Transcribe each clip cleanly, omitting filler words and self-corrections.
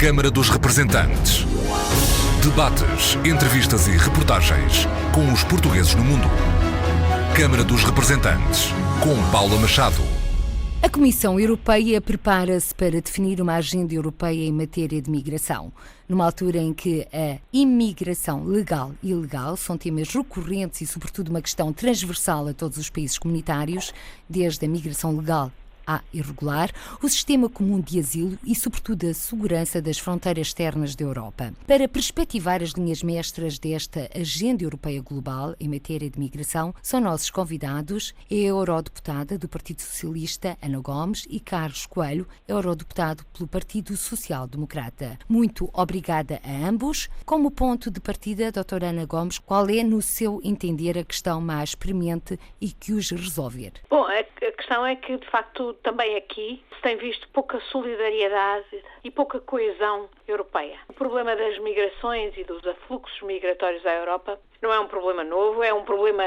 Câmara dos Representantes. Debates, entrevistas e reportagens com os portugueses no mundo. Câmara dos Representantes, com Paula Machado. A Comissão Europeia prepara-se para definir uma agenda europeia em matéria de migração, numa altura em que a imigração legal e ilegal são temas recorrentes e, sobretudo, uma questão transversal a todos os países comunitários, desde a migração legal à irregular, o sistema comum de asilo e, sobretudo, a segurança das fronteiras externas da Europa. Para perspectivar as linhas mestras desta agenda europeia global em matéria de migração, são nossos convidados a eurodeputada do Partido Socialista, Ana Gomes, e Carlos Coelho, eurodeputado pelo Partido Social Democrata. Muito obrigada a ambos. Como ponto de partida, doutora Ana Gomes, qual é, no seu entender, a questão mais premente e que os resolver? Bom, a questão é que, de facto, também aqui se tem visto pouca solidariedade e pouca coesão europeia. O problema das migrações e dos afluxos migratórios à Europa não é um problema novo, é um problema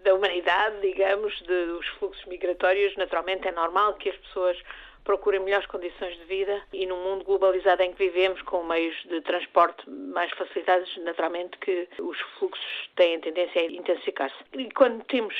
da humanidade, digamos, dos fluxos migratórios. Naturalmente é normal que as pessoas procurem melhores condições de vida e num mundo globalizado em que vivemos, com meios de transporte mais facilitados, naturalmente que os fluxos têm tendência a intensificar-se. E quando temos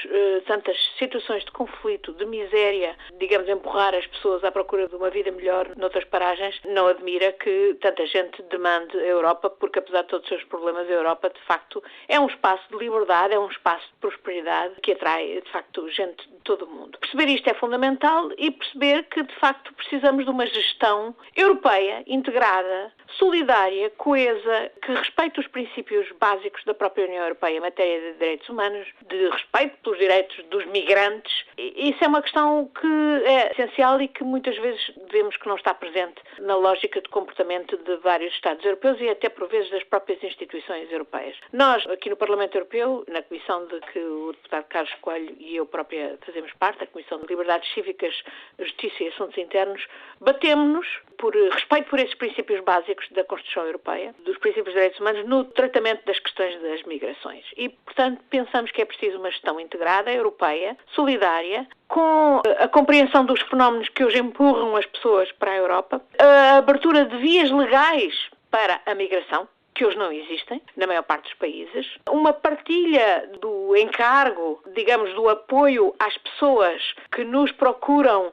tantas situações de conflito, de miséria, digamos, empurrar as pessoas à procura de uma vida melhor noutras paragens, não admira que tanta gente demande a Europa, porque apesar de todos os seus problemas, a Europa, de facto, é um espaço de liberdade, é um espaço de prosperidade que atrai, de facto, gente de todo o mundo. Perceber isto é fundamental e perceber que, de facto, precisamos de uma gestão europeia, integrada, solidária, coesa, que respeite os princípios básicos da própria União Europeia em matéria de direitos humanos, de respeito pelos direitos dos migrantes. Isso é uma questão que é essencial e que muitas vezes vemos que não está presente na lógica de comportamento de vários Estados europeus e até por vezes das próprias instituições europeias. Nós, aqui no Parlamento Europeu, na comissão de que o deputado Carlos Coelho e eu própria fazemos parte, a Comissão de Liberdades Cívicas, Justiça e Assuntos Internos, batemos-nos por respeito por esses princípios básicos da Constituição Europeia, dos princípios de direitos humanos, no tratamento das questões das migrações. E, portanto, pensamos que é preciso uma gestão integrada, europeia, solidária, com a compreensão dos fenómenos que hoje empurram as pessoas para a Europa, a abertura de vias legais para a migração, que hoje não existem, na maior parte dos países, uma partilha do encargo, digamos, do apoio às pessoas que nos procuram,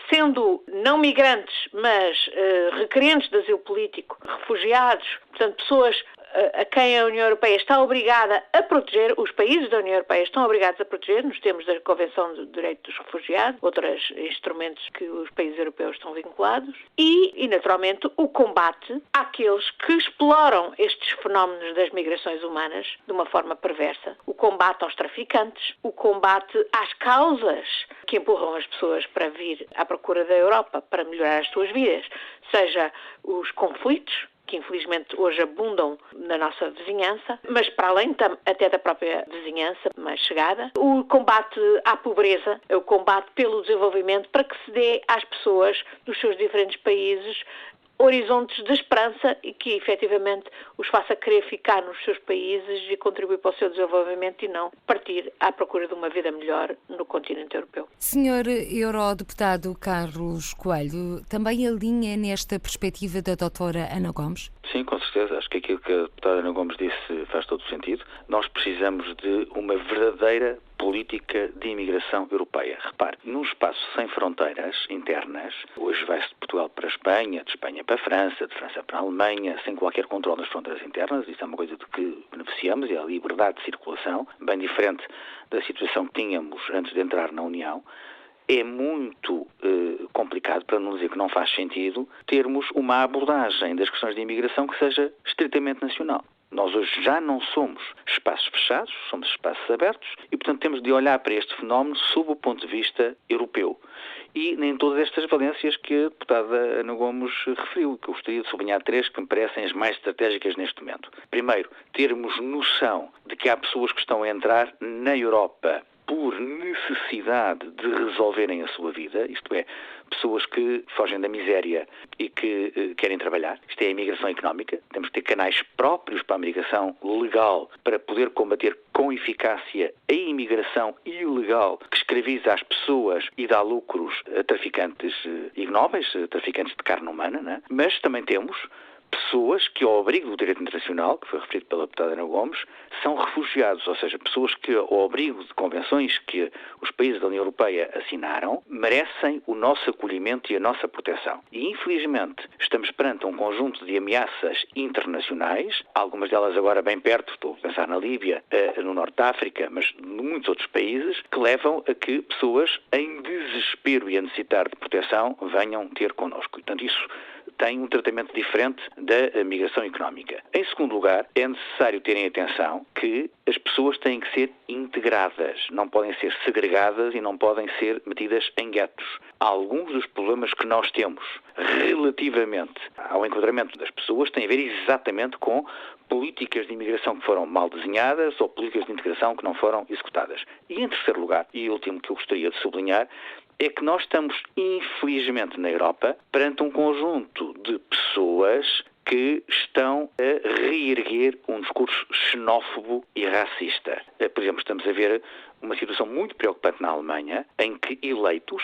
sendo não migrantes, mas requerentes de asilo político, refugiados, portanto, pessoas a quem a União Europeia está obrigada a proteger, os países da União Europeia estão obrigados a proteger, nos termos da Convenção do Direito dos Refugiados, outros instrumentos que os países europeus estão vinculados, e naturalmente, o combate àqueles que exploram estes fenómenos das migrações humanas de uma forma perversa, o combate aos traficantes, o combate às causas que empurram as pessoas para vir à procura da Europa, para melhorar as suas vidas, seja os conflitos, que infelizmente hoje abundam na nossa vizinhança, mas para além até da própria vizinhança mais chegada, o combate à pobreza, o combate pelo desenvolvimento, para que se dê às pessoas dos seus diferentes países horizontes de esperança e que efetivamente os faça querer ficar nos seus países e contribuir para o seu desenvolvimento e não partir à procura de uma vida melhor no continente europeu. Senhor eurodeputado Carlos Coelho, também alinha nesta perspectiva da doutora Ana Gomes? Sim, com certeza. Acho que aquilo que a deputada Ana Gomes disse faz todo o sentido. Nós precisamos de uma verdadeira política de imigração europeia. Repare, num espaço sem fronteiras internas, hoje vai-se de Portugal para a Espanha, de Espanha para a França, de França para a Alemanha, sem qualquer controle nas fronteiras internas. Isso é uma coisa de que beneficiamos, é a liberdade de circulação, bem diferente da situação que tínhamos antes de entrar na União. É muito complicado, para não dizer que não faz sentido, termos uma abordagem das questões de imigração que seja estritamente nacional. Nós hoje já não somos espaços fechados, somos espaços abertos e, portanto, temos de olhar para este fenómeno sob o ponto de vista europeu. E nem todas estas valências que a deputada Ana Gomes referiu, que eu gostaria de sublinhar três que me parecem as mais estratégicas neste momento. Primeiro, termos noção de que há pessoas que estão a entrar na Europa por necessidade de resolverem a sua vida, isto é, pessoas que fogem da miséria e que querem trabalhar. Isto é a imigração económica. Temos que ter canais próprios para a imigração legal para poder combater com eficácia a imigração ilegal que escraviza as pessoas e dá lucros a traficantes ignóbeis, traficantes de carne humana, não é? Mas também temos pessoas que, ao abrigo do direito internacional, que foi referido pela deputada Ana Gomes, são refugiados, ou seja, pessoas que, ao abrigo de convenções que os países da União Europeia assinaram, merecem o nosso acolhimento e a nossa proteção. E, infelizmente, estamos perante um conjunto de ameaças internacionais, algumas delas agora bem perto, estou a pensar na Líbia, no Norte da África, mas em muitos outros países, que levam a que pessoas em desespero e a necessitar de proteção venham ter connosco. E, portanto, isso tem um tratamento diferente da migração económica. Em segundo lugar, é necessário terem atenção que as pessoas têm que ser integradas, não podem ser segregadas e não podem ser metidas em guetos. Alguns dos problemas que nós temos relativamente ao enquadramento das pessoas têm a ver exatamente com políticas de imigração que foram mal desenhadas ou políticas de integração que não foram executadas. E em terceiro lugar, e último que eu gostaria de sublinhar, é que nós estamos, infelizmente, na Europa, perante um conjunto de pessoas que estão a reerguer um discurso xenófobo e racista. Por exemplo, estamos a ver uma situação muito preocupante na Alemanha, em que eleitos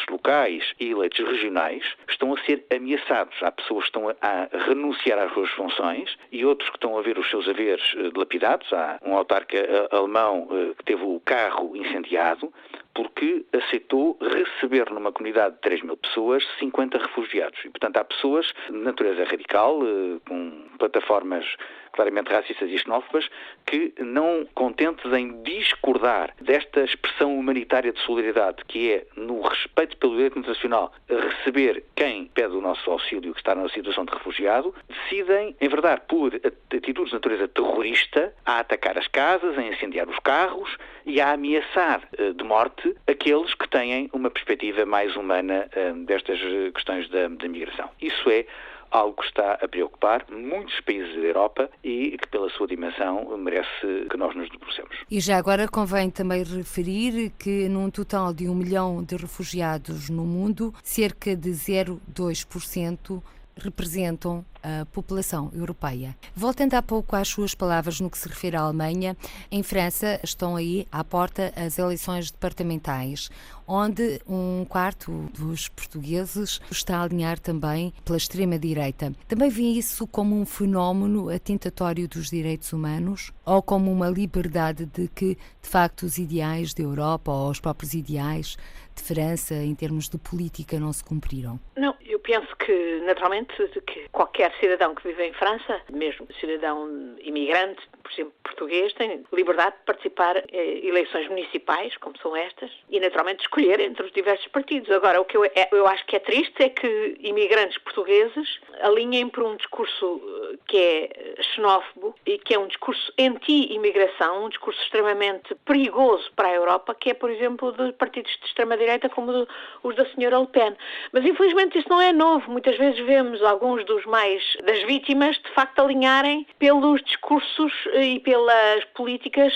locais e eleitos regionais, estão a ser ameaçados. Há pessoas que estão a renunciar às suas funções e outros que estão a ver os seus haveres dilapidados. Há um autarca alemão que teve o carro incendiado porque aceitou receber numa comunidade de 3 mil pessoas 50 refugiados. E, portanto, há pessoas de natureza radical, com plataformas claramente racistas e xenófobas, que, não contentes em discordar desta expressão humanitária de solidariedade, que é, no respeito pelo direito internacional, receber quem pede o nosso auxílio, que está numa situação de refugiado, decidem enverdar por atitudes de natureza terrorista, a atacar as casas, a incendiar os carros e a ameaçar de morte aqueles que têm uma perspectiva mais humana destas questões da migração. Isso é algo que está a preocupar muitos países da Europa e que, pela sua dimensão, merece que nós nos debrucemos. E já agora convém também referir que, num total de 1 milhão de refugiados no mundo, cerca de 0,2% representam a população europeia. Voltando há pouco às suas palavras no que se refere à Alemanha, em França estão aí à porta as eleições departamentais, onde 1/4 dos portugueses está a alinhar também pela extrema-direita. Também vê isso como um fenómeno atentatório dos direitos humanos ou como uma liberdade de que, de facto, os ideais da Europa ou os próprios ideais de França, em termos de política, não se cumpriram? Não, eu penso que, naturalmente, que qualquer cidadão que vive em França, mesmo cidadão imigrante, por exemplo, português, tem liberdade de participar em eleições municipais, como são estas, e, naturalmente, escolher entre os diversos partidos. Agora, o que eu acho que é triste é que imigrantes portugueses alinhem por um discurso que é xenófobo e que é um discurso anti-imigração, um discurso extremamente perigoso para a Europa, que é, por exemplo, de partidos de extrema-direita como os da senhora Le Pen. Mas, infelizmente, isso não é novo. Muitas vezes vemos alguns das vítimas, de facto, alinharem pelos discursos e pelas políticas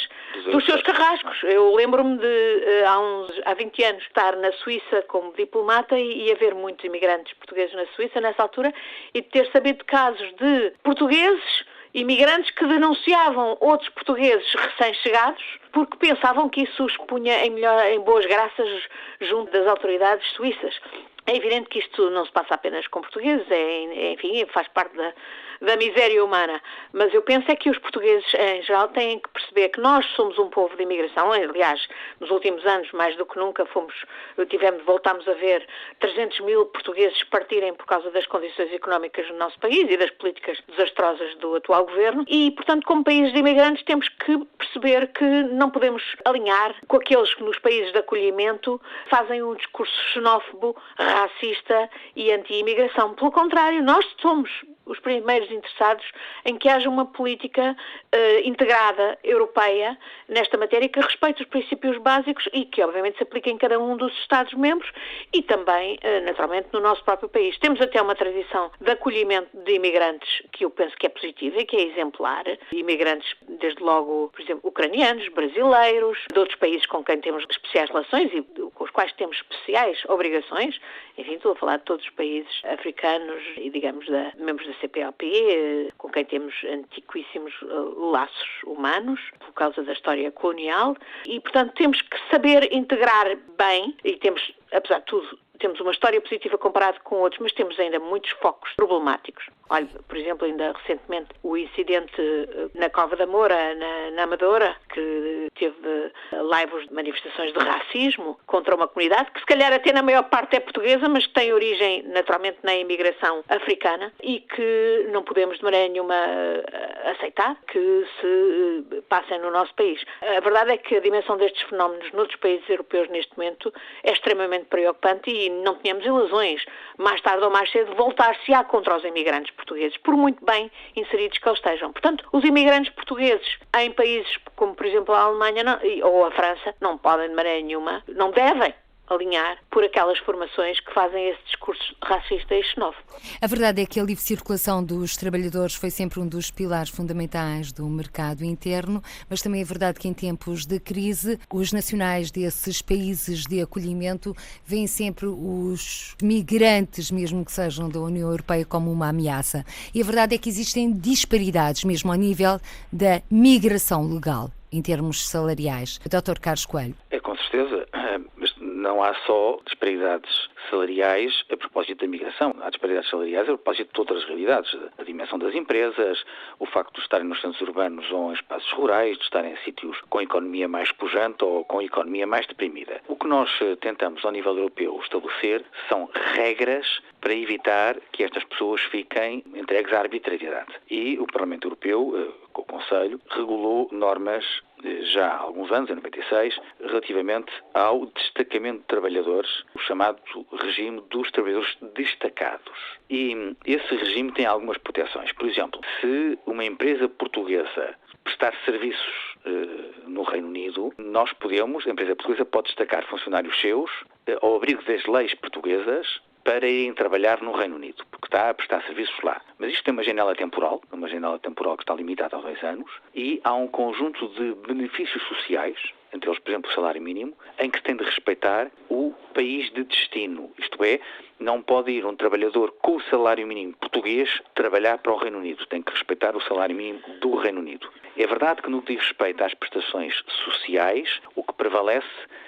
dos seus carrascos. Eu lembro-me de, há 20 anos, estar na Suíça como diplomata e haver muitos imigrantes portugueses na Suíça nessa altura e de ter sabido de casos de portugueses imigrantes que denunciavam outros portugueses recém-chegados porque pensavam que isso os punha em boas graças junto das autoridades suíças. É evidente que isto não se passa apenas com portugueses, enfim, faz parte da miséria humana. Mas eu penso é que os portugueses, em geral, têm que perceber que nós somos um povo de imigração. Aliás, nos últimos anos, mais do que nunca, voltámos a ver 300 mil portugueses partirem por causa das condições económicas no nosso país e das políticas desastrosas do atual governo. E, portanto, como país de imigrantes, temos que perceber que não podemos alinhar com aqueles que nos países de acolhimento fazem um discurso xenófobo, racista e anti-imigração. Pelo contrário, nós somos os primeiros interessados em que haja uma política integrada europeia nesta matéria que respeite os princípios básicos e que obviamente se aplique em cada um dos Estados-membros e também, naturalmente, no nosso próprio país. Temos até uma tradição de acolhimento de imigrantes que eu penso que é positiva e que é exemplar. Imigrantes, desde logo, por exemplo, ucranianos, brasileiros, de outros países com quem temos especiais relações e com os quais temos especiais obrigações. Enfim, estou a falar de todos os países africanos e, digamos, membros da CPLP, com quem temos antiquíssimos laços humanos por causa da história colonial e, portanto, temos que saber integrar bem e temos, apesar de tudo, temos uma história positiva comparado com outros, mas temos ainda muitos focos problemáticos. Olha, por exemplo, ainda recentemente o incidente na Cova da Moura, na Amadora, que teve laivos de manifestações de racismo contra uma comunidade que se calhar até na maior parte é portuguesa, mas que tem origem naturalmente na imigração africana e que não podemos de maneira nenhuma aceitar que se passem no nosso país. A verdade é que a dimensão destes fenómenos noutros países europeus neste momento é extremamente preocupante e não tenhamos ilusões. Mais tarde ou mais cedo voltar-se-á contra os imigrantes portugueses, por muito bem inseridos que eles estejam. Portanto, os imigrantes portugueses em países como, por exemplo, a Alemanha ou a França não podem de maneira nenhuma, não devem alinhar por aquelas formações que fazem esse discurso racista e xenófobo. A verdade é que a livre circulação dos trabalhadores foi sempre um dos pilares fundamentais do mercado interno, mas também é verdade que em tempos de crise, os nacionais desses países de acolhimento veem sempre os migrantes, mesmo que sejam da União Europeia, como uma ameaça. E a verdade é que existem disparidades, mesmo ao nível da migração legal, em termos salariais. Dr. Carlos Coelho. Com certeza, mas não há só disparidades salariais a propósito da migração. Há disparidades salariais a propósito de outras realidades. A dimensão das empresas, o facto de estarem nos centros urbanos ou em espaços rurais, de estarem em sítios com economia mais pujante ou com economia mais deprimida. O que nós tentamos ao nível europeu estabelecer são regras para evitar que estas pessoas fiquem entregues à arbitrariedade. E o Parlamento Europeu, com o Conselho, regulou normas já há alguns anos, em 96, relativamente ao destacamento de trabalhadores, o chamado regime dos trabalhadores destacados. E esse regime tem algumas proteções. Por exemplo, se uma empresa portuguesa prestar serviços no Reino Unido, a empresa portuguesa pode destacar funcionários seus ao abrigo das leis portuguesas para irem trabalhar no Reino Unido, porque está a prestar serviços lá. Mas isto tem uma janela temporal que está limitada a 2 anos, e há um conjunto de benefícios sociais, entre eles, por exemplo, o salário mínimo, em que se tem de respeitar o país de destino. Isto é, não pode ir um trabalhador com o salário mínimo português trabalhar para o Reino Unido. Tem que respeitar o salário mínimo do Reino Unido. É verdade que no que diz respeito às prestações sociais, o que prevalece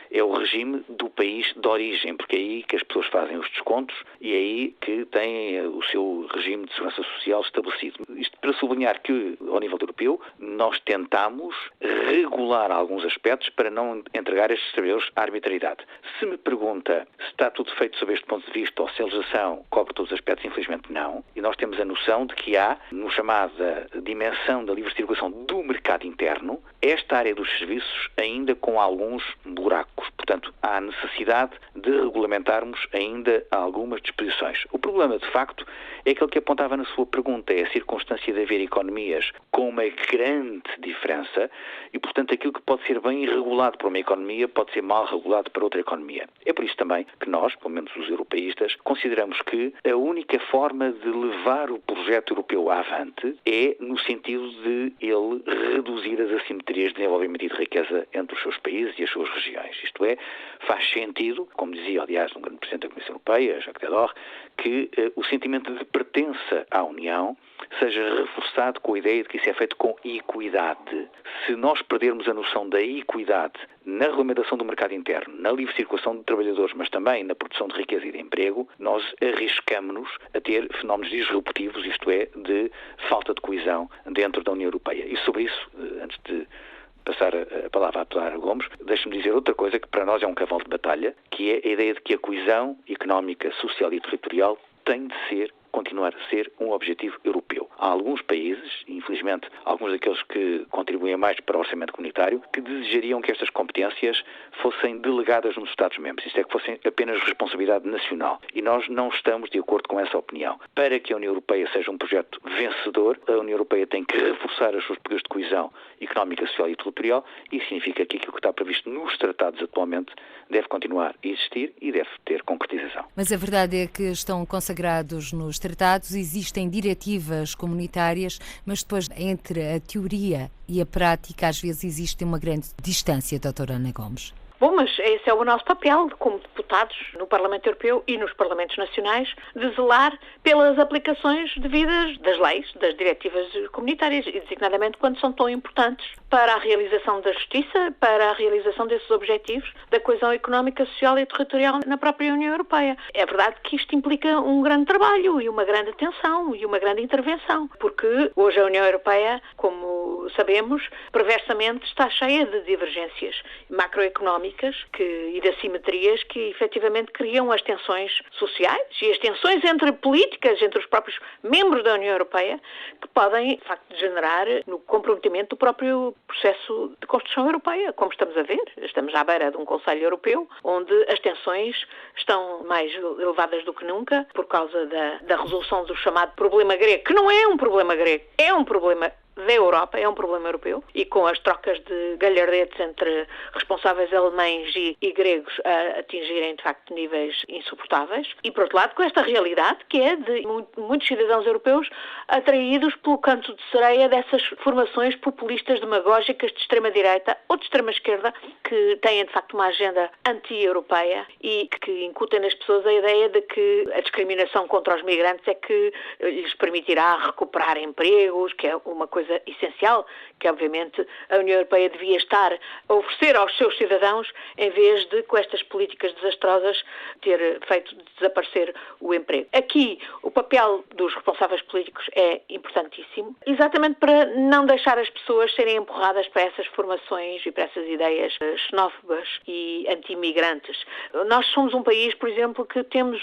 é o regime do país de origem, porque é aí que as pessoas fazem os descontos e é aí que têm o seu regime de segurança social estabelecido. Isto para sublinhar que, ao nível europeu, nós tentamos regular alguns aspectos para não entregar estes trabalhadores à arbitrariedade. Se me pergunta se está tudo feito sob este ponto de vista ou se a legislação cobre todos os aspectos, infelizmente não. E nós temos a noção de que há, no chamada dimensão da livre circulação do mercado interno, esta área dos serviços ainda com alguns buracos. Portanto, há necessidade de regulamentarmos ainda algumas disposições. O problema, de facto, é aquele que apontava na sua pergunta, é a circunstância de haver economias com uma grande diferença e, portanto, aquilo que pode ser bem regulado para uma economia pode ser mal regulado para outra economia. É por isso também que nós, pelo menos os europeístas, consideramos que a única forma de levar o projeto europeu avante é no sentido de ele reduzir as assimetrias de desenvolvimento e de riqueza entre os seus países e as suas regiões. Isto é, faz sentido, como dizia, aliás, um grande presidente da Comissão Europeia, Jacques Delors, que o sentimento de pertença à União seja reforçado com a ideia de que isso é feito com equidade. Se nós perdermos a noção da equidade na regulamentação do mercado interno, na livre circulação de trabalhadores, mas também na produção de riqueza e de emprego, nós arriscamos-nos a ter fenómenos disruptivos, isto é, de falta de coesão dentro da União Europeia. E sobre isso, antes de passar a palavra a Clara Gomes, deixe-me dizer outra coisa que para nós é um cavalo de batalha, que é a ideia de que a coesão económica, social e territorial tem de continuar a ser um objetivo europeu. Há alguns países, infelizmente alguns daqueles que contribuem mais para o orçamento comunitário, que desejariam que estas competências fossem delegadas nos Estados-membros, isto é, que fossem apenas responsabilidade nacional. E nós não estamos de acordo com essa opinião. Para que a União Europeia seja um projeto vencedor, a União Europeia tem que reforçar os seus poderes de coesão económica, social e territorial, e significa que aquilo que está previsto nos tratados atualmente deve continuar a existir e deve ter concretização. Mas a verdade é que estão consagrados nos tratados, existem diretivas comunitárias, mas depois entre a teoria e a prática às vezes existe uma grande distância, doutora Ana Gomes. Bom, mas esse é o nosso papel como deputados no Parlamento Europeu e nos Parlamentos Nacionais, de zelar pelas aplicações devidas das leis, das diretivas comunitárias, e designadamente quando são tão importantes para a realização da justiça, para a realização desses objetivos da coesão económica, social e territorial na própria União Europeia. É verdade que isto implica um grande trabalho e uma grande atenção e uma grande intervenção, porque hoje a União Europeia, como sabemos, perversamente está cheia de divergências macroeconómicas e de assimetrias que efetivamente criam as tensões sociais e as tensões entre políticas, entre os próprios membros da União Europeia, que podem, de facto, degenerar no comprometimento do próprio processo de construção europeia, como estamos a ver. Estamos à beira de um Conselho Europeu, onde as tensões estão mais elevadas do que nunca, por causa da resolução do chamado problema grego, que não é um problema grego, é um problema da Europa, é um problema europeu, e com as trocas de galhardetes entre responsáveis alemães e gregos a atingirem, de facto, níveis insuportáveis. E, por outro lado, com esta realidade que é de muitos cidadãos europeus atraídos pelo canto de sereia dessas formações populistas demagógicas de extrema-direita ou de extrema-esquerda, que têm, de facto, uma agenda anti-europeia e que incutem nas pessoas a ideia de que a discriminação contra os migrantes é que lhes permitirá recuperar empregos, que é uma coisa essencial, que obviamente a União Europeia devia estar a oferecer aos seus cidadãos, em vez de, com estas políticas desastrosas, ter feito desaparecer o emprego. Aqui, o papel dos responsáveis políticos é importantíssimo, exatamente para não deixar as pessoas serem empurradas para essas formações e para essas ideias xenófobas e anti-imigrantes. Nós somos um país, por exemplo, que temos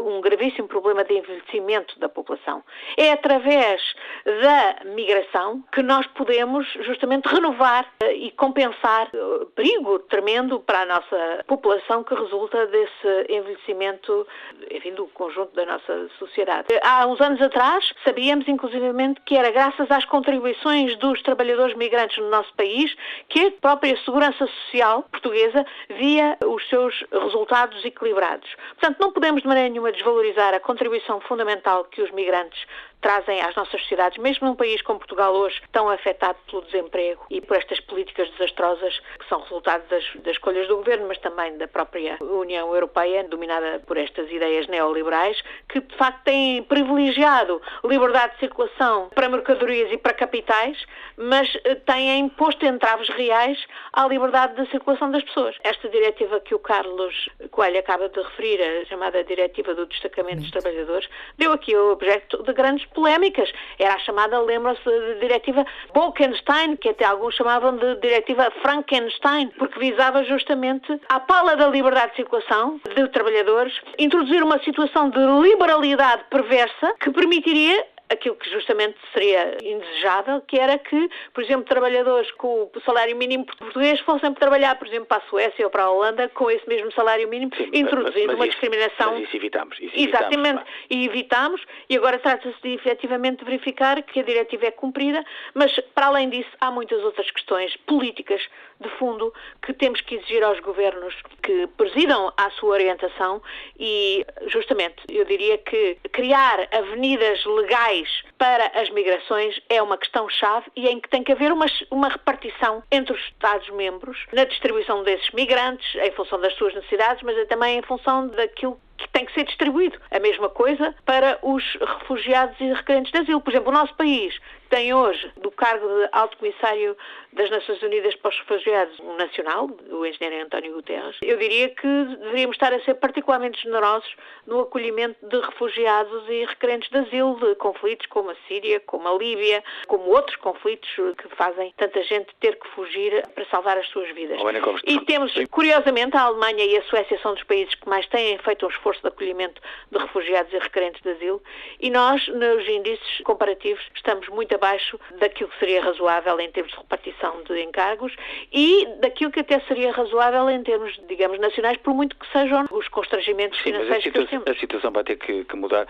um gravíssimo problema de envelhecimento da população. É através da migração que nós podemos justamente renovar e compensar o perigo tremendo para a nossa população que resulta desse envelhecimento, enfim, do conjunto da nossa sociedade. Há uns anos atrás, sabíamos inclusivamente que era graças às contribuições dos trabalhadores migrantes no nosso país que a própria segurança social portuguesa via os seus resultados equilibrados. Portanto, não podemos de maneira nenhuma desvalorizar a contribuição fundamental que os migrantes trazem às nossas sociedades, mesmo num país como Portugal hoje, tão afetado pelo desemprego e por estas políticas desastrosas que são resultado das escolhas do governo, mas também da própria União Europeia, dominada por estas ideias neoliberais, que de facto têm privilegiado liberdade de circulação para mercadorias e para capitais, mas têm posto entraves reais à liberdade de circulação das pessoas. Esta diretiva que o Carlos Coelho acaba de referir, a chamada Diretiva do Destacamento dos Trabalhadores, deu aqui o objeto de grandes polémicas. Era a chamada, lembram-se, de Diretiva Bolkestein, que até alguns chamavam de Diretiva Frankenstein, porque visava justamente, à pala da liberdade de circulação de trabalhadores, introduzir uma situação de liberalidade perversa que permitiria aquilo que justamente seria indesejável, que era que, por exemplo, trabalhadores com o salário mínimo português fossem trabalhar, por exemplo, para a Suécia ou para a Holanda com esse mesmo salário mínimo, sim, introduzindo uma discriminação. Mas isso evitamos. Exatamente, e evitamos, e agora trata-se de efetivamente verificar que a diretiva é cumprida, mas para além disso há muitas outras questões políticas de fundo que temos que exigir aos governos que presidam à sua orientação e, justamente, eu diria que criar avenidas legais para as migrações é uma questão-chave e em que tem que haver uma repartição entre os Estados-membros na distribuição desses migrantes, em função das suas necessidades, mas também em função daquilo que tem que ser distribuído. A mesma coisa para os refugiados e requerentes de asilo. Por exemplo, o nosso país tem hoje, do cargo de Alto Comissário das Nações Unidas para os Refugiados nacional, o engenheiro António Guterres, eu diria que deveríamos estar a ser particularmente generosos no acolhimento de refugiados e requerentes de asilo de conflitos como a Síria, como a Líbia, como outros conflitos que fazem tanta gente ter que fugir para salvar as suas vidas. E temos, curiosamente, a Alemanha e a Suécia são dos países que mais têm feito um esforço esforço de acolhimento de refugiados e requerentes de asilo, e nós, nos índices comparativos, estamos muito abaixo daquilo que seria razoável em termos de repartição de encargos e daquilo que até seria razoável em termos, digamos, nacionais, por muito que sejam os constrangimentos financeiros que temos. A situação vai ter que mudar.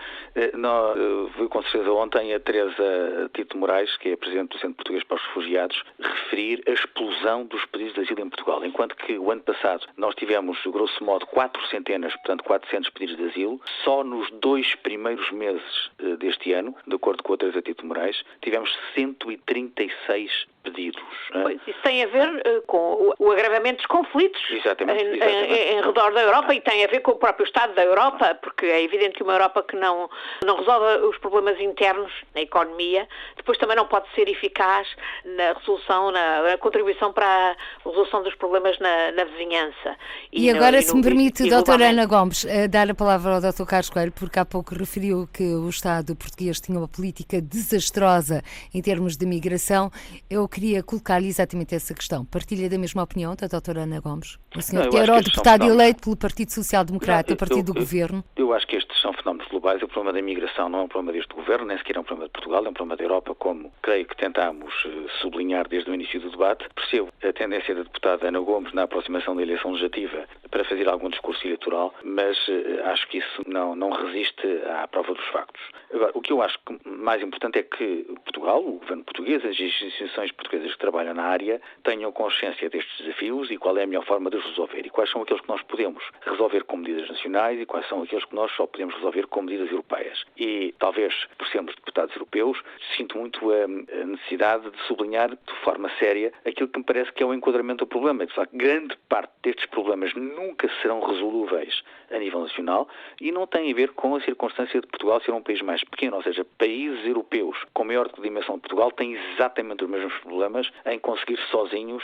Viu com certeza ontem a Teresa Tito Moraes, que é a Presidente do Centro Português para os Refugiados, referir a explosão dos pedidos de asilo em Portugal. Enquanto que o ano passado nós tivemos, grosso modo, 400, portanto 400 pedidos de asilo, só nos 2 primeiros meses deste ano, de acordo com a Teresa Tito Moraes, tivemos 136 pedidos. Pois, isso tem a ver com o agravamento dos conflitos em redor da Europa e tem a ver com o próprio Estado da Europa, porque é evidente que uma Europa que não resolve os problemas internos na economia, depois também não pode ser eficaz na resolução, na contribuição para a resolução dos problemas na vizinhança. E agora, se me permite, doutora Ana Gomes, dar a palavra ao Dr. Carlos Coelho, porque há pouco referiu que o Estado português tinha uma política desastrosa em termos de migração. Eu queria colocar-lhe exatamente essa questão. Partilha da mesma opinião da doutora Ana Gomes? O senhor que era o deputado eleito pelo Partido Social Democrata, partido do Governo? Eu acho que estes são fenómenos globais. O problema da imigração não é um problema deste Governo, nem sequer é um problema de Portugal, é um problema da Europa, como creio que tentámos sublinhar desde o início do debate. Percebo a tendência da deputada Ana Gomes na aproximação da eleição legislativa para fazer algum discurso eleitoral, mas acho que isso não resiste à prova dos factos. Agora, o que eu acho mais importante é que Portugal, o Governo português, as instituições portuguesas que trabalham na área, tenham consciência destes desafios e qual é a melhor forma de os resolver e quais são aqueles que nós podemos resolver com medidas nacionais e quais são aqueles que nós só podemos resolver com medidas europeias. E talvez, por sermos deputados europeus, sinto muito a necessidade de sublinhar de forma séria aquilo que me parece que é o enquadramento do problema. De facto, grande parte destes problemas nunca serão resolúveis a nível nacional e não tem a ver com a circunstância de Portugal ser um país mais pequeno, ou seja, países europeus com maior dimensão de Portugal têm exatamente os mesmos problemas em conseguir sozinhos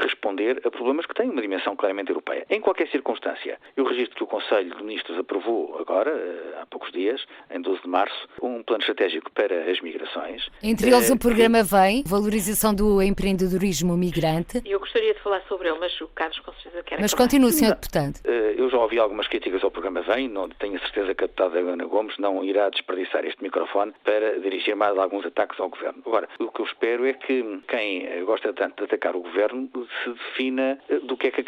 responder a problemas que têm uma dimensão claramente europeia. Em qualquer circunstância, eu registro que o Conselho de Ministros aprovou agora, há poucos dias, em 12 de março, um plano estratégico para as migrações. Entre eles o programa VEM, valorização do empreendedorismo migrante. Eu gostaria de falar sobre ele, mas o Carlos com certeza quer. Mas continue, Sr. Deputado. Eu já ouvi algumas críticas ao programa VEM, não tenho a certeza que a deputada Ana Gomes não irá desperdiçar este microfone para dirigir mais alguns ataques ao Governo. Agora, o que eu espero é que quem gosta tanto de atacar o Governo se defina do que é que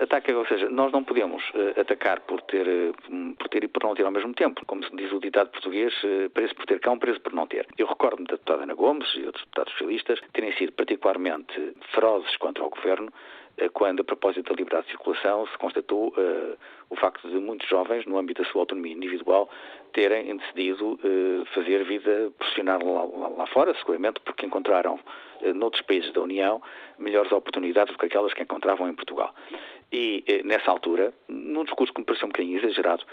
ataca, ou seja, nós não podemos atacar por ter e por não ter ao mesmo tempo, como se diz o ditado português, preço por ter cão, preço por não ter. Eu recordo-me da deputada Ana Gomes e outros deputados socialistas terem sido particularmente ferozes contra o Governo quando, a propósito da liberdade de circulação, se constatou o facto de muitos jovens, no âmbito da sua autonomia individual, terem decidido fazer vida profissional lá fora, seguramente porque encontraram noutros países da União melhores oportunidades do que aquelas que encontravam em Portugal. E, nessa altura, num discurso que me pareceu um bocadinho exagerado,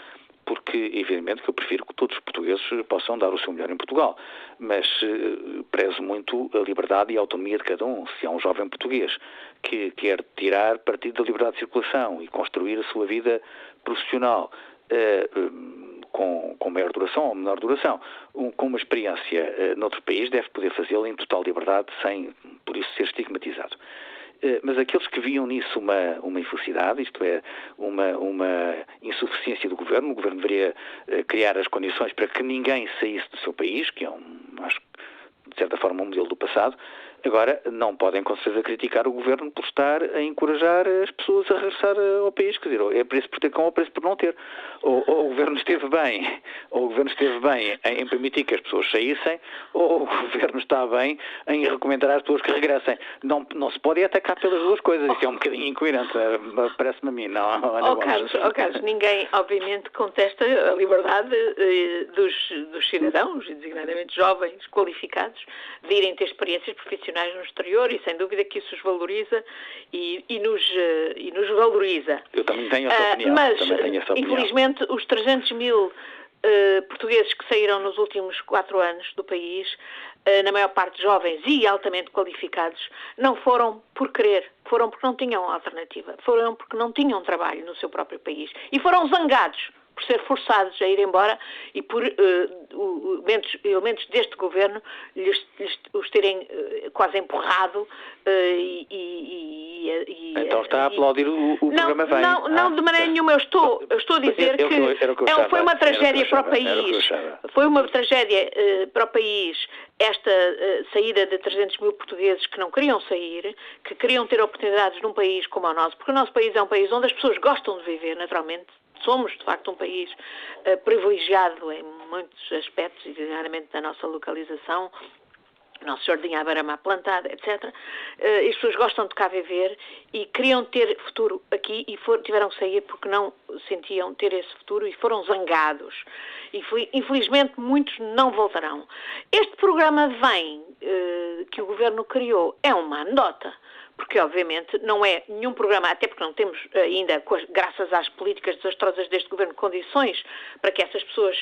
porque, evidentemente, que eu prefiro que todos os portugueses possam dar o seu melhor em Portugal, mas prezo muito a liberdade e a autonomia de cada um. Se há um jovem português que quer tirar partido da liberdade de circulação e construir a sua vida profissional com maior duração ou menor duração, com uma experiência noutro país, deve poder fazê-lo em total liberdade, sem, por isso, ser estigmatizado. Mas aqueles que viam nisso uma infelicidade, isto é, uma insuficiência do Governo, o Governo deveria criar as condições para que ninguém saísse do seu país, que é acho que, de certa forma, um modelo do passado. Agora, não podem com certeza criticar o Governo por estar a encorajar as pessoas a regressar ao país, quer dizer, é preço por ter cão ou preço por não ter. Ou o Governo esteve bem em permitir que as pessoas saíssem, ou o Governo está bem em recomendar às pessoas que regressem. Não se pode atacar pelas duas coisas, isso é um bocadinho incoerente, parece-me a mim, não. Carlos, ninguém obviamente contesta a liberdade dos cidadãos, e designadamente jovens qualificados, de irem ter experiências profissionais no exterior, e sem dúvida que isso os valoriza e nos valoriza. Eu também tenho essa opinião. Mas, infelizmente, os 300 mil portugueses que saíram nos últimos 4 anos do país, na maior parte jovens e altamente qualificados, não foram por querer, foram porque não tinham alternativa, foram porque não tinham trabalho no seu próprio país e foram zangados por ser forçados a ir embora e por elementos deste governo os terem quase empurrado Então está a aplaudir o programa Vem. Não, de maneira nenhuma. Eu estou a dizer que foi uma tragédia para o país. Foi uma tragédia para o país esta saída de 300 mil portugueses que não queriam sair, que queriam ter oportunidades num país como o nosso, porque o nosso país é um país onde as pessoas gostam de viver, naturalmente. Somos, de facto, um país privilegiado em muitos aspectos, e designadamente na nossa localização, Nosso Jardim à beira-mar plantada, etc. As pessoas gostam de cá viver e queriam ter futuro aqui e tiveram que sair porque não sentiam ter esse futuro e foram zangados. E infelizmente muitos não voltarão. Este programa que o Governo criou é uma anedota. Porque, obviamente, não é nenhum programa, até porque não temos ainda, graças às políticas desastrosas deste Governo, condições para que essas pessoas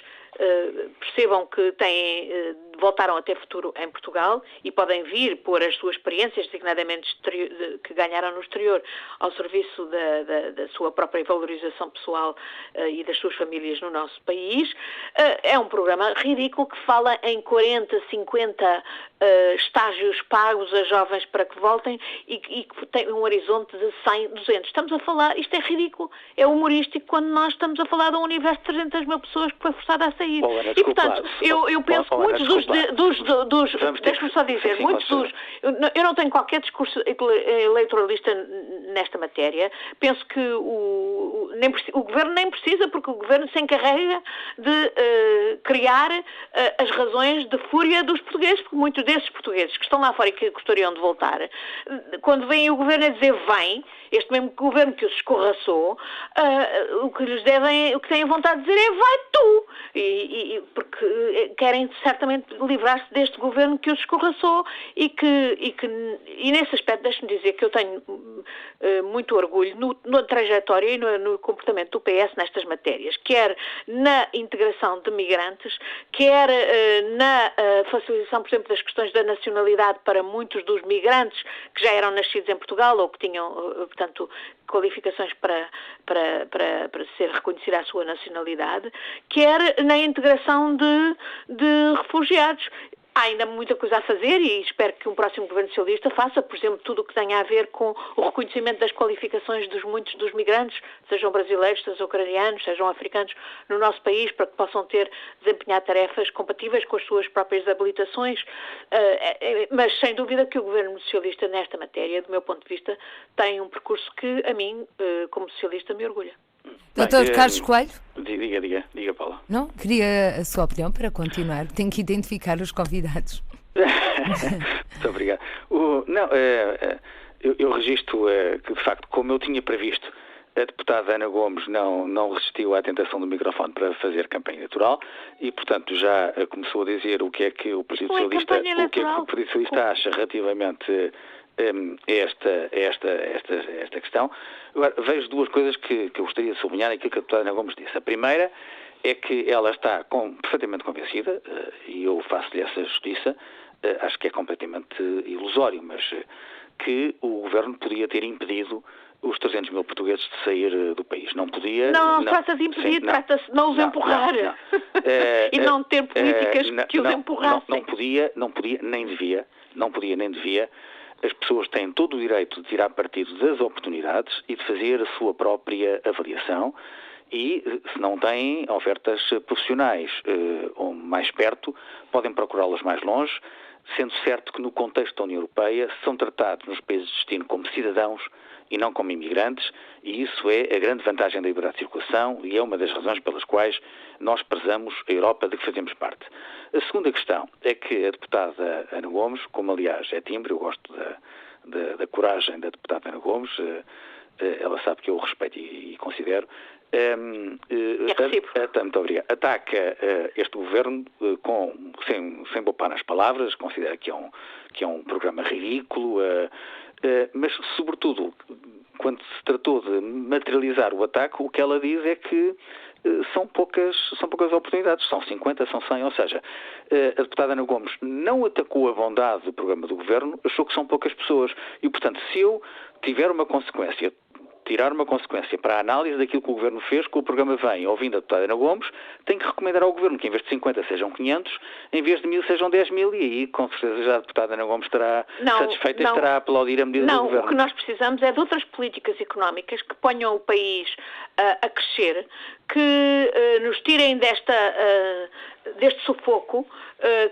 percebam que voltaram a ter futuro em Portugal e podem vir pôr as suas experiências, designadamente que ganharam no exterior, ao serviço da sua própria valorização pessoal e das suas famílias no nosso país. É um programa ridículo que fala em 40, 50 estágios pagos a jovens para que voltem e que tem um horizonte de 100, 200. Estamos a falar, isto é ridículo, é humorístico quando nós estamos a falar de um universo de 300 mil pessoas que foi forçada a sair. E, portanto, eu penso que muitos deixe-me só dizer, eu não tenho qualquer discurso eleitoralista nesta matéria. Penso que o Governo nem precisa, porque o Governo se encarrega de criar as razões de fúria dos portugueses, porque muitos desses portugueses que estão lá fora e que gostariam de voltar, quando vem o Governo a dizer vem, este mesmo Governo que os escorraçou, o que têm vontade de dizer é vai tu, porque querem certamente livrar-se deste Governo que os escorraçou e nesse aspecto deixe-me dizer que eu tenho muito orgulho na trajetória e no comportamento do PS nestas matérias, quer na integração de migrantes, quer na facilitação, por exemplo, das questões da nacionalidade para muitos dos migrantes que já eram nascidos em Portugal ou que tinham, portanto, qualificações para ser reconhecida a sua nacionalidade, quer na integração de refugiados. Há ainda muita coisa a fazer e espero que um próximo Governo Socialista faça, por exemplo, tudo o que tenha a ver com o reconhecimento das qualificações de muitos dos migrantes, sejam brasileiros, sejam ucranianos, sejam africanos, no nosso país, para que possam desempenhar tarefas compatíveis com as suas próprias habilitações. Mas, sem dúvida, que o Governo Socialista, nesta matéria, do meu ponto de vista, tem um percurso que, a mim, como socialista, me orgulha. Doutor Carlos Coelho? Diga, Paula. Não? Queria a sua opinião para continuar. Tenho que identificar os convidados. Muito obrigado. Eu registro que, de facto, como eu tinha previsto, a deputada Ana Gomes não resistiu à tentação do microfone para fazer campanha eleitoral e, portanto, já começou a dizer o que é que o Partido Socialista acha relativamente esta questão. Agora, vejo duas coisas que eu gostaria de sublinhar naquilo que a deputada Ana Gomes disse. A primeira é que ela está perfeitamente convencida, e eu faço-lhe essa justiça, acho que é completamente ilusório, mas que o Governo podia ter impedido os 300 mil portugueses de sair do país. Não podia... Não trata-se de impedir, trata-se de não os empurrar. E não ter políticas que os empurrassem. Não podia nem devia. As pessoas têm todo o direito de tirar partido das oportunidades e de fazer a sua própria avaliação e, se não têm ofertas profissionais ou mais perto, podem procurá-las mais longe, sendo certo que no contexto da União Europeia são tratados nos países de destino como cidadãos e não como imigrantes, e isso é a grande vantagem da liberdade de circulação e é uma das razões pelas quais nós prezamos a Europa de que fazemos parte. A segunda questão é que a deputada Ana Gomes, como aliás é timbre, eu gosto da coragem da deputada Ana Gomes, ela sabe que eu respeito e considero, muito obrigado, ataca este governo sem poupar nas palavras, considera que é um programa ridículo, mas sobretudo quando se tratou de materializar o ataque, o que ela diz é que são poucas oportunidades, são 50, são 100, ou seja, a deputada Ana Gomes não atacou a bondade do programa do Governo, achou que são poucas pessoas e, portanto, se eu tiver uma consequência tirar uma consequência para a análise daquilo que o Governo fez com o programa Vem, ouvindo a deputada Ana Gomes, tem que recomendar ao Governo que em vez de 50 sejam 500, em vez de 1000 sejam 10.000 e aí com certeza já a deputada Ana Gomes estará satisfeita e estará a aplaudir a medida do Governo. Não, o que nós precisamos é de outras políticas económicas que ponham o país a crescer, que nos tirem deste sufoco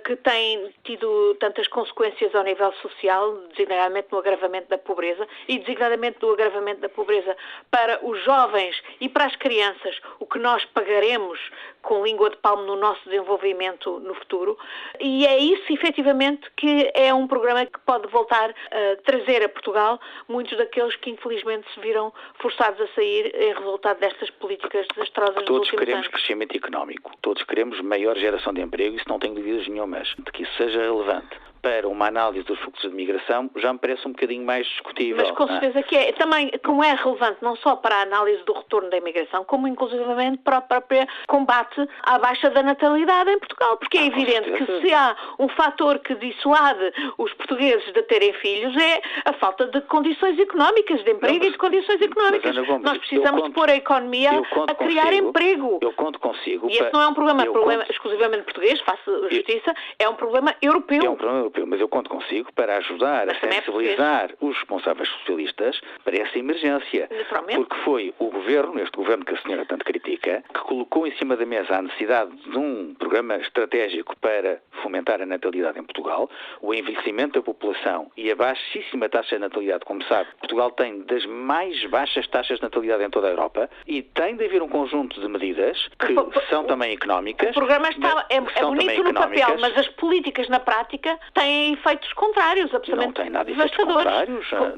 que tem tido tantas consequências ao nível social, designadamente no agravamento da pobreza e designadamente do agravamento da pobreza para os jovens e para as crianças, o que nós pagaremos com língua de palmo no nosso desenvolvimento no futuro. E é isso, efetivamente, que é um programa que pode voltar a trazer a Portugal muitos daqueles que infelizmente se viram forçados a sair em resultado destas políticas desastrosas dos últimos anos. Todos queremos crescimento económico, todos queremos maior geração de emprego, isso não tenho dúvidas nenhumas. De que isso seja relevante para uma análise dos fluxos de migração já me parece um bocadinho mais discutível. Mas com certeza que é. Também, como é relevante não só para a análise do retorno da imigração, como inclusivamente para o próprio combate à baixa da natalidade em Portugal. Porque é evidente que se há um fator que dissuade os portugueses de terem filhos é a falta de condições económicas, de emprego e de condições económicas. Gomes, nós precisamos de pôr a economia a criar emprego. Eu conto consigo. E esse não é um problema exclusivamente português, faço justiça, é um problema europeu. É um problema europeu, mas eu conto consigo para ajudar a sensibilizar os responsáveis socialistas para essa emergência. Porque foi o governo, este governo que a senhora tanto critica, que colocou em cima da mesa a necessidade de um programa estratégico para fomentar a natalidade em Portugal, o envelhecimento da população e a baixíssima taxa de natalidade, como sabe, Portugal tem das mais baixas taxas de natalidade em toda a Europa e tem de haver um conjunto de medidas que são também económicas. O programa é bonito no papel, mas as políticas na prática têm efeitos contrários, absolutamente devastadores.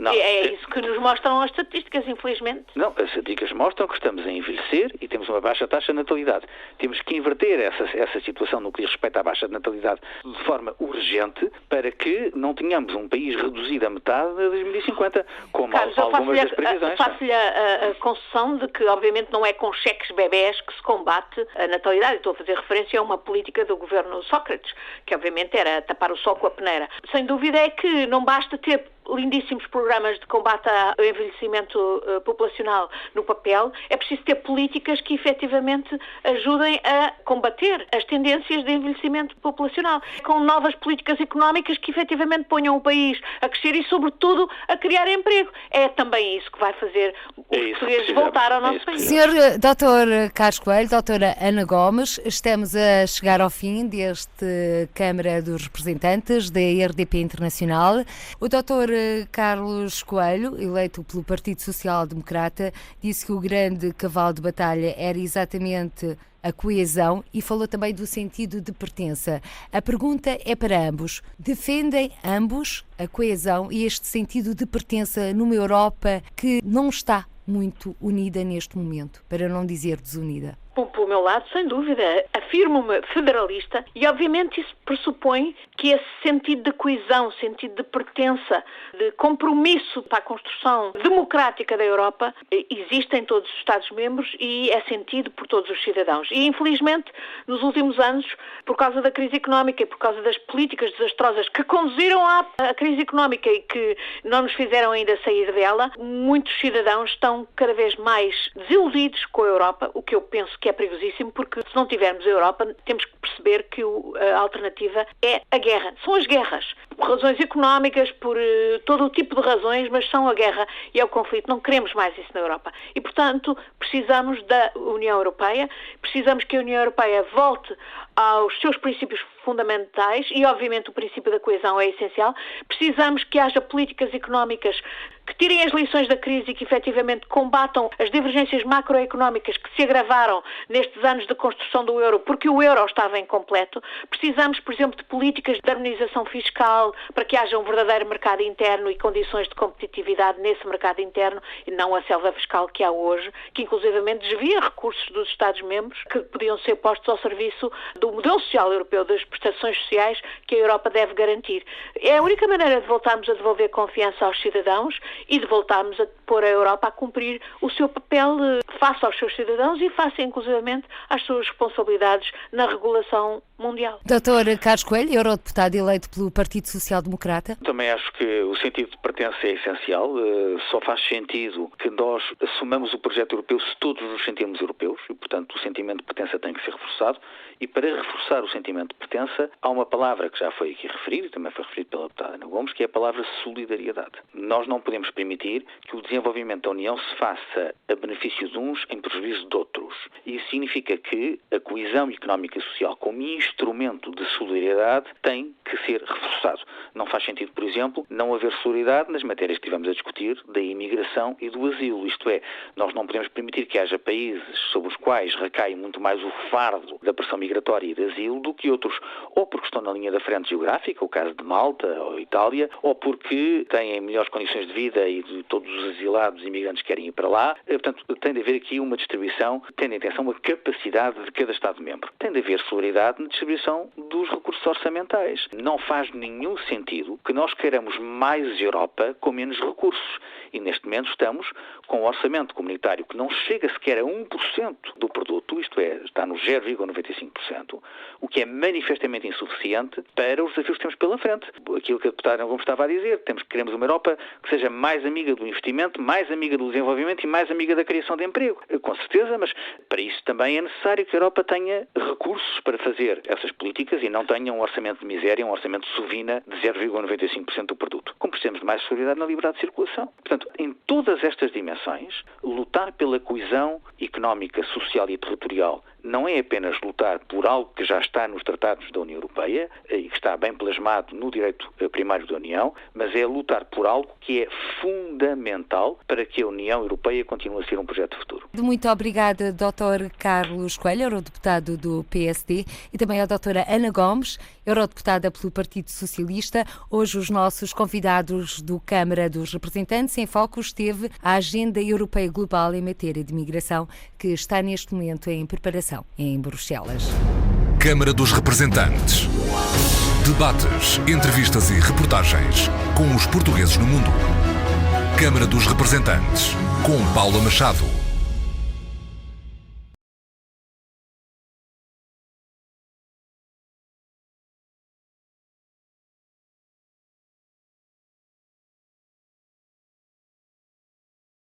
É isso que nos mostram as estatísticas, infelizmente. Não, as estatísticas mostram que estamos a envelhecer e temos uma baixa taxa de natalidade. Temos que inverter essa situação no que diz respeito à baixa de natalidade de forma urgente para que não tenhamos um país reduzido a metade de 2050, como algumas das previsões. Faço-lhe a concessão de que, obviamente, não é com cheques bebés que se combate a natalidade. Estou a fazer referência a uma política do governo Sócrates, que obviamente era tapar o sol com a peneira. Sem dúvida é que não basta ter lindíssimos programas de combate ao envelhecimento populacional no papel, é preciso ter políticas que efetivamente ajudem a combater as tendências de envelhecimento populacional, com novas políticas económicas que efetivamente ponham o país a crescer e, sobretudo, a criar emprego. É também isso que vai fazer os portugueses voltar ao nosso país. Senhor Dr. Carlos Coelho, doutora Ana Gomes, estamos a chegar ao fim deste Câmara dos Representantes da RDP Internacional. O Dr. Carlos Coelho, eleito pelo Partido Social Democrata, disse que o grande cavalo de batalha era exatamente a coesão e falou também do sentido de pertença. A pergunta é para ambos. Defendem ambos a coesão e este sentido de pertença numa Europa que não está muito unida neste momento, para não dizer desunida? Bom, pelo meu lado, sem dúvida, afirmo-me federalista e, obviamente, isso pressupõe que esse sentido de coesão, sentido de pertença, de compromisso para a construção democrática da Europa existe em todos os Estados-membros e é sentido por todos os cidadãos. E, infelizmente, nos últimos anos, por causa da crise económica e por causa das políticas desastrosas que conduziram à crise económica e que não nos fizeram ainda sair dela, muitos cidadãos estão cada vez mais desiludidos com a Europa, o que eu penso que é perigosíssimo, porque se não tivermos a Europa, temos que perceber que a alternativa é a guerra. São as guerras, por razões económicas, por todo o tipo de razões, mas são a guerra e é o conflito. Não queremos mais isso na Europa. E, portanto, precisamos da União Europeia, precisamos que a União Europeia volte aos seus princípios fundamentais e, obviamente, o princípio da coesão é essencial. Precisamos que haja políticas económicas que tirem as lições da crise e que, efetivamente, combatam as divergências macroeconómicas que se agravaram nestes anos de construção do euro, porque o euro estava incompleto. Precisamos, por exemplo, de políticas de harmonização fiscal para que haja um verdadeiro mercado interno e condições de competitividade nesse mercado interno e não a selva fiscal que há hoje, que, inclusivamente, desvia recursos dos Estados-membros que podiam ser postos ao serviço do modelo social europeu, das prestações sociais que a Europa deve garantir. É a única maneira de voltarmos a devolver confiança aos cidadãos e de voltarmos a pôr a Europa a cumprir o seu papel face aos seus cidadãos e face, inclusivamente, às suas responsabilidades na regulação mundial. Dr. Carlos Coelho, eurodeputado eleito pelo Partido Social Democrata. Também acho que o sentido de pertença é essencial. Só faz sentido que nós assumamos o projeto europeu se todos nos sentirmos europeus e, portanto, o sentimento de pertença tem que ser reforçado. E para reforçar o sentimento de pertença, há uma palavra que já foi aqui referida, e também foi referida pela deputada Ana Gomes, que é a palavra solidariedade. Nós não podemos permitir que o desenvolvimento da União se faça a benefício de uns em prejuízo de outros. Isso significa que a coesão económica e social como instrumento de solidariedade tem que ser reforçado. Não faz sentido, por exemplo, não haver solidariedade nas matérias que estivemos a discutir da imigração e do asilo. Isto é, nós não podemos permitir que haja países sobre os quais recai muito mais o fardo da pressão migratória e de asilo do que outros, ou porque estão na linha da frente geográfica, o caso de Malta ou Itália, ou porque têm melhores condições de vida e de todos os asilados e imigrantes querem ir para lá. Portanto, tem de haver aqui uma distribuição, tendo em atenção a capacidade de cada Estado-membro. Tem de haver solidariedade na distribuição dos recursos orçamentais. Não faz nenhum sentido que nós queiramos mais Europa com menos recursos. E neste momento estamos com um orçamento comunitário que não chega sequer a 1% do produto, isto é, está no 0,95%, o que é manifestamente insuficiente para os desafios que temos pela frente. Aquilo que a deputada Gomes estava a dizer, queremos uma Europa que seja mais amiga do investimento, mais amiga do desenvolvimento e mais amiga da criação de emprego. Com certeza, mas para isso também é necessário que a Europa tenha recursos para fazer essas políticas e não tenha um orçamento de miséria, um orçamento de sovina de 0,95% do produto. Como precisamos de mais solidariedade na liberdade de circulação. Portanto, em todas estas dimensões, lutar pela coesão económica, social e territorial não é apenas lutar por algo que já está nos tratados da União Europeia e que está bem plasmado no direito primário da União, mas é lutar por algo que é fundamental para que a União Europeia continue a ser um projeto futuro. Muito obrigada, Dr. Carlos Coelho, eurodeputado do PSD, e também à doutora Ana Gomes, eurodeputada pelo Partido Socialista. Hoje os nossos convidados do Câmara dos Representantes em foco esteve a Agenda Europeia Global em matéria de migração, que está neste momento em preparação em Bruxelas. Câmara dos Representantes. Debates, entrevistas e reportagens com os portugueses no mundo. Câmara dos Representantes, com Paula Machado.